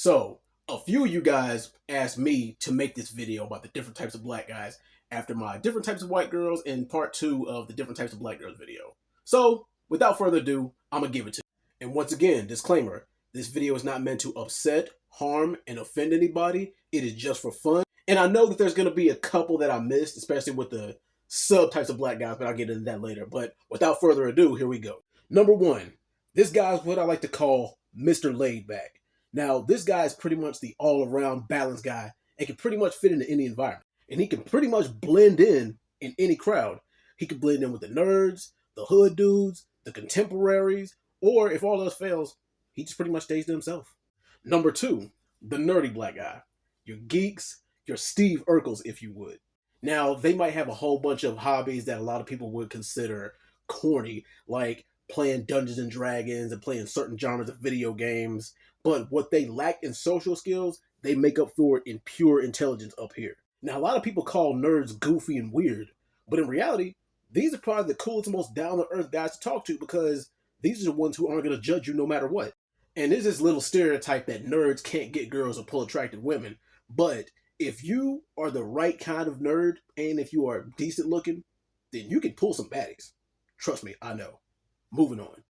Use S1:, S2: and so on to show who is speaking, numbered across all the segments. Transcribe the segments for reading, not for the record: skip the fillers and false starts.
S1: So, a few of you guys asked me to make this video about the different types of black guys after my different types of white girls in part 2 of the different types of black girls video. So, without further ado, I'm gonna give it to you. And once again, disclaimer, this video is not meant to upset, harm, and offend anybody. It is just for fun. And I know that there's gonna be a couple that I missed, especially with the subtypes of black guys, but I'll get into that later. But without further ado, here we go. Number 1, this guy's what I like to call Mr. Laidback. Now, this guy is pretty much the all-around balanced guy and can pretty much fit into any environment. And he can pretty much blend in any crowd. He can blend in with the nerds, the hood dudes, the contemporaries, or if all else fails, he just pretty much stays to himself. Number 2, the nerdy black guy. Your geeks, your Steve Urkels, if you would. Now, they might have a whole bunch of hobbies that a lot of people would consider corny, like playing Dungeons and Dragons and playing certain genres of video games. But what they lack in social skills, they make up for it in pure intelligence up here. Now, a lot of people call nerds goofy and weird, but in reality, these are probably the coolest, most down-to-earth guys to talk to because these are the ones who aren't going to judge you no matter what. And there's this little stereotype that nerds can't get girls or pull attractive women, but if you are the right kind of nerd and if you are decent looking, then you can pull some baddies. Trust me, I know. Moving on.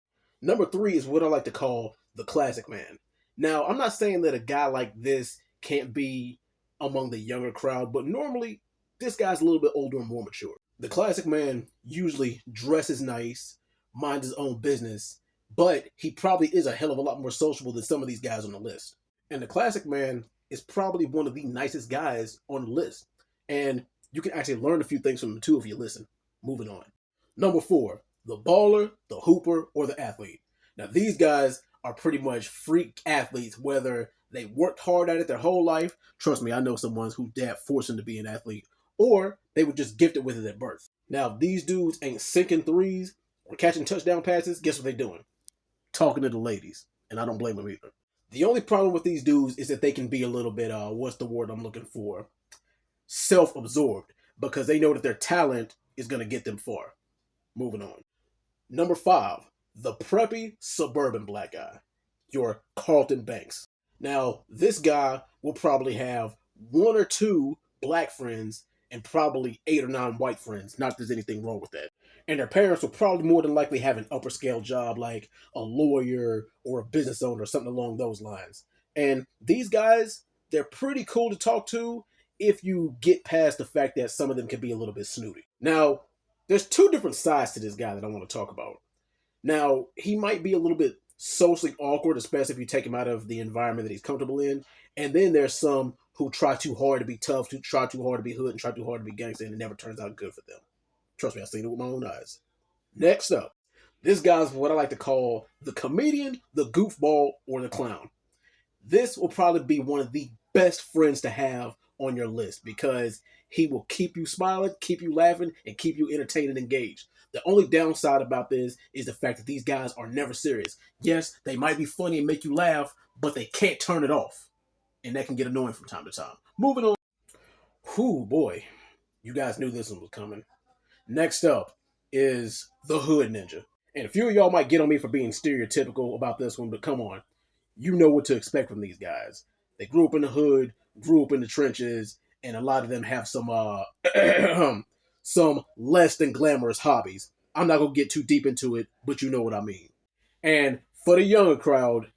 S1: Number 3 is what I like to call the classic man. Now, I'm not saying that a guy like this can't be among the younger crowd, but normally this guy's a little bit older and more mature. The classic man usually dresses nice, minds his own business, but he probably is a hell of a lot more sociable than some of these guys on the list. And the classic man is probably one of the nicest guys on the list. And you can actually learn a few things from him too if you listen. Moving on. Number 4, the baller, the hooper, or the athlete. Now, these guys are pretty much freak athletes, whether they worked hard at it their whole life. Trust me, I know some ones who dad forced them to be an athlete, or they were just gifted with it at birth. Now, if these dudes ain't sinking threes or catching touchdown passes, guess what they doing? Talking to the ladies, and I don't blame them either. The only problem with these dudes is that they can be a little bit, what's the word I'm looking for? Self-absorbed, because they know that their talent is going to get them far. Moving on. Number 5, the preppy suburban black guy, your Carlton Banks. Now, this guy will probably have 1 or 2 black friends and probably 8 or 9 white friends. Not that there's anything wrong with that. And their parents will probably more than likely have an upper scale job like a lawyer or a business owner or something along those lines. And these guys, they're pretty cool to talk to if you get past the fact that some of them can be a little bit snooty. Now, there's 2 different sides to this guy that I want to talk about. Now, he might be a little bit socially awkward, especially if you take him out of the environment that he's comfortable in. And then there's some who try too hard to be tough, who try too hard to be hood, and try too hard to be gangster, and it never turns out good for them. Trust me, I've seen it with my own eyes. Next up, this guy's what I like to call the comedian, the goofball, or the clown. This will probably be one of the best friends to have on your list because he will keep you smiling, keep you laughing, and keep you entertained and engaged. The only downside about this is the fact that these guys are never serious. Yes, they might be funny and make you laugh, but they can't turn it off. And that can get annoying from time to time. Moving on. Whew, boy. You guys knew this one was coming. Next up is the hood ninja. And a few of y'all might get on me for being stereotypical about this one, but come on. You know what to expect from these guys. They grew up in the hood, grew up in the trenches, and a lot of them have some some less than glamorous hobbies. I'm not going to get too deep into it, but you know what I mean. And for the younger crowd,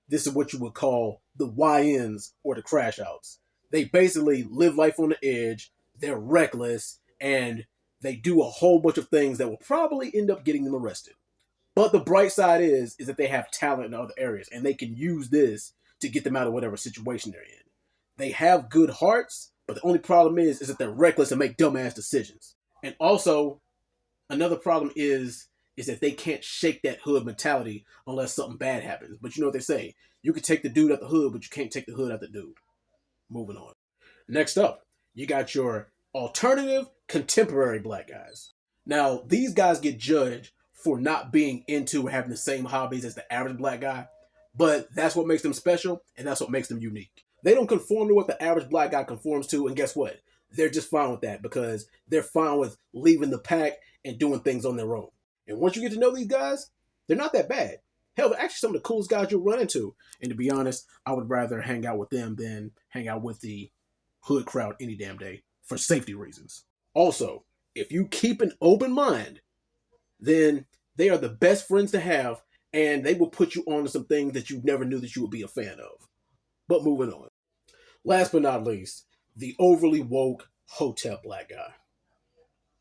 S1: this is what you would call the YNs or the crash outs. They basically live life on the edge, they're reckless, and they do a whole bunch of things that will probably end up getting them arrested. But the bright side is that they have talent in other areas, and they can use this to get them out of whatever situation they're in. They have good hearts, but the only problem is that they're reckless and make dumbass decisions. And also, another problem is that they can't shake that hood mentality unless something bad happens. But you know what they say. You can take the dude out the hood, but you can't take the hood out the dude. Moving on. Next up, you got your alternative contemporary black guys. Now, these guys get judged for not being into or having the same hobbies as the average black guy, but that's what makes them special, and that's what makes them unique. They don't conform to what the average black guy conforms to, and guess what? They're just fine with that because they're fine with leaving the pack and doing things on their own. And once you get to know these guys, they're not that bad. Hell, they're actually some of the coolest guys you'll run into. And to be honest, I would rather hang out with them than hang out with the hood crowd any damn day for safety reasons. Also, if you keep an open mind, then they are the best friends to have, and they will put you on to some things that you never knew that you would be a fan of. But moving on. Last but not least, the overly woke hotep black guy.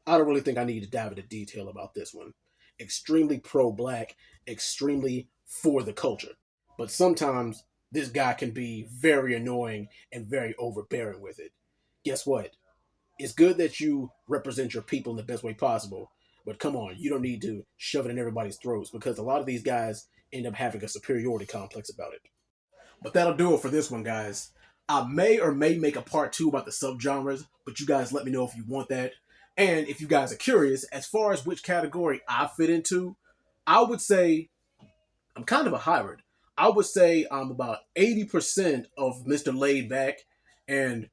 S1: I don't really think I need to dive into detail about this one. Extremely pro black, extremely for the culture. But sometimes this guy can be very annoying and very overbearing with it. Guess what? It's good that you represent your people in the best way possible, but come on, you don't need to shove it in everybody's throats because a lot of these guys end up having a superiority complex about it. But that'll do it for this one, guys. I may or may make a part two about the subgenres, but you guys let me know if you want that. And if you guys are curious, as far as which category I fit into, I would say I'm kind of a hybrid. I would say I'm about 80% of Mr. Laid Back and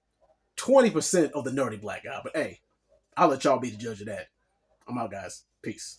S1: 20% of the nerdy black guy. But hey, I'll let y'all be the judge of that. I'm out, guys. Peace.